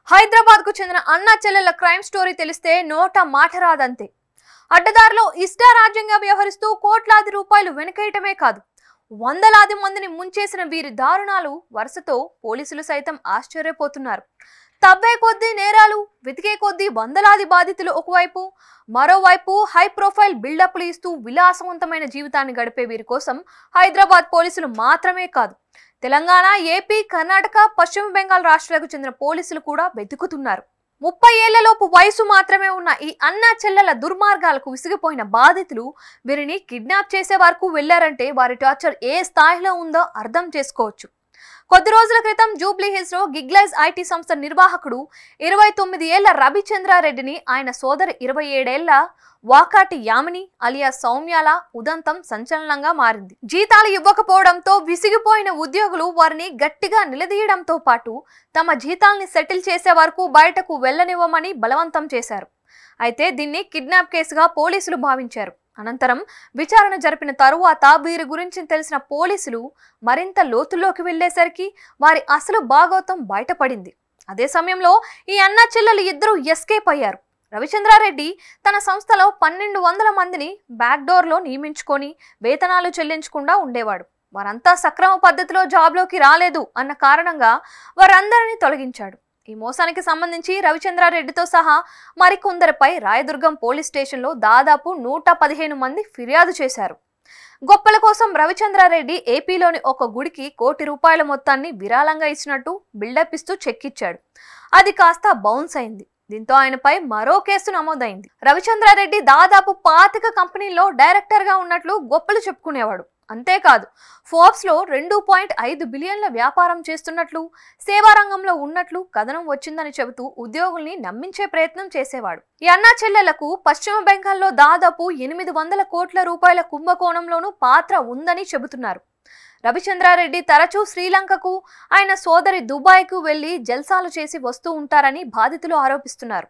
హైదరాబాద్ కు చెందిన అన్న చెల్లెల క్రైమ్ స్టోరీ తెలిస్తే నోట మాట రాదంతే. అడ్డదారిలో ఇష్టారాజ్యంగా వ్యవహరిస్తూ కోట్లాది రూపాయలు వెనకేయటమే కాదు, వందలాది మందిని ముంచేసిన వీరి దారుణాలు వరుసతో పోలీసులు సైతం ఆశ్చర్యపోతున్నారు. తవ్వే కొద్దీ నేరాలు, వెతికే కొద్దీ వందలాది బాధితులు ఒకవైపు, మరోవైపు హై ప్రొఫైల్ బిల్డప్లు ఇస్తూ విలాసవంతమైన జీవితాన్ని గడిపే వీరి కోసం హైదరాబాద్ పోలీసులు మాత్రమే కాదు, తెలంగాణ, ఏపీ, కర్ణాటక, పశ్చిమ బెంగాల్ రాష్ట్రాలకు చెందిన పోలీసులు కూడా వెతుకుతున్నారు. 30 ఏళ్లలోపు వయసు మాత్రమే ఉన్న ఈ అన్న చెల్లెల దుర్మార్గాలకు విసిగిపోయిన బాధితులు వీరిని కిడ్నాప్ చేసే వరకు వెళ్లారంటే వారి టార్చర్ ఏ స్థాయిలో ఉందో అర్థం చేసుకోవచ్చు. కొద్ది రోజుల క్రితం జూబ్లీ హిల్స్ లో గిగ్లైజ్ ఐటీ సంస్థ నిర్వాహకుడు 29 ఏళ్ల రవిచంద్రారెడ్డిని ఆయన సోదరి 27 ఏళ్ల వాకాటి యామిని అలియా సౌమ్యాల ఉదంతం సంచలనంగా మారింది. జీతాలు ఇవ్వకపోవడంతో విసిగిపోయిన ఉద్యోగులు వారిని గట్టిగా నిలదీయడంతో పాటు తమ జీతాల్ని సెటిల్ చేసే వరకు బయటకు వెళ్లనివ్వమని బలవంతం చేశారు. అయితే దీన్ని కిడ్నాప్ కేసుగా పోలీసులు భావించారు. అనంతరం విచారణ జరిపిన తరువాత వీరి గురించి తెలిసిన పోలీసులు మరింత లోతుల్లోకి వెళ్లేసరికి వారి అసలు భాగోతం బయటపడింది. అదే సమయంలో ఈ అన్న చెల్లెలు ఇద్దరు ఎస్కేప్ అయ్యారు. రవిచంద్రారెడ్డి తన సంస్థలో 1200 మందిని బ్యాక్డోర్ లో నియమించుకొని వేతనాలు చెల్లించకుండా ఉండేవాడు. వారంతా సక్రమ పద్ధతిలో జాబ్లోకి రాలేదు అన్న కారణంగా వారందరినీ తొలగించాడు. ఈ మోసానికి సంబంధించి రవిచంద్రారెడ్డితో సహా మరికొందరిపై రాయదుర్గం పోలీస్ స్టేషన్లో దాదాపు 115 మంది ఫిర్యాదు చేశారు. గొప్పల కోసం రవిచంద్రారెడ్డి ఏపీలోని ఒక గుడికి ₹1 కోటి మొత్తాన్ని విరాళంగా ఇచ్చినట్టు బిల్డప్ ఇస్తూ చెక్ ఇచ్చాడు. అది కాస్త బౌన్స్ అయింది. దీంతో ఆయనపై మరో కేసు నమోదైంది. రవిచంద్రారెడ్డి దాదాపు 25 కంపెనీల్లో డైరెక్టర్ గా ఉన్నట్లు గొప్పలు చెప్పుకునేవాడు. అంతేకాదు, ఫోర్బ్స్ లో 2.5 బిలియన్ల వ్యాపారం చేస్తున్నట్లు, సేవా రంగంలో ఉన్నట్లు కథనం వచ్చిందని చెబుతూ ఉద్యోగుల్ని నమ్మించే ప్రయత్నం చేసేవాడు. ఈ అన్నా చెల్లెలకు పశ్చిమ బెంగాల్లో దాదాపు 800 కోట్ల రూపాయల కుంభకోణంలోనూ పాత్ర ఉందని చెబుతున్నారు. రవిచంద్రారెడ్డి తరచూ శ్రీలంకకు, ఆయన సోదరి దుబాయ్కు వెళ్లి జల్సాలు చేసి వస్తూ ఉంటారని బాధితులు ఆరోపిస్తున్నారు.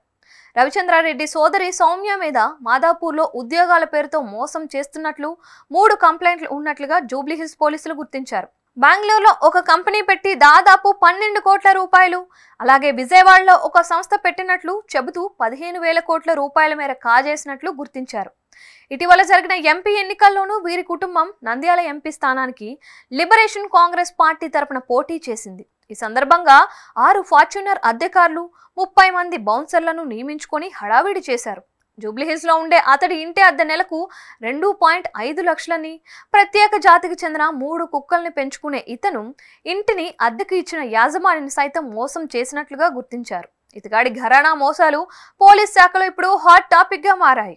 రవిచంద్రారెడ్డి సోదరి సౌమ్య మీద మాదాపూర్లో ఉద్యోగాల పేరుతో మోసం చేస్తున్నట్లు 3 కంప్లైంట్లు ఉన్నట్లుగా జూబ్లీ హిల్స్ పోలీసులు గుర్తించారు. బెంగళూరులో ఒక కంపెనీ పెట్టి దాదాపు 12 కోట్ల రూపాయలు, అలాగే విజయవాడలో ఒక సంస్థ పెట్టినట్లు చెబుతూ 15,000 కోట్ల రూపాయల మేర కాజేసినట్లు గుర్తించారు. ఇటీవల జరిగిన ఎంపీ ఎన్నికల్లోనూ వీరి కుటుంబం నంద్యాల ఎంపీ స్థానానికి లిబరేషన్ కాంగ్రెస్ పార్టీ తరపున పోటీ చేసింది. ఈ సందర్భంగా 6 ఫార్చ్యూనర్ అద్దెకారులు, 30 మంది బౌన్సర్లను నియమించుకొని హడావిడి చేశారు. జూబ్లీహిల్స్ లో ఉండే అతడి ఇంటి అద్దె నెలకు 2.5 లక్షలని, ప్రత్యేక జాతికి చెందిన 3 కుక్కల్ని పెంచుకునే ఇతను ఇంటిని అద్దెకు ఇచ్చిన యాజమానిని సైతం మోసం చేసినట్లుగా గుర్తించారు. ఇతగాడి ఘరానా మోసాలు పోలీస్ శాఖలో ఇప్పుడు హాట్ టాపిక్ గా మారాయి.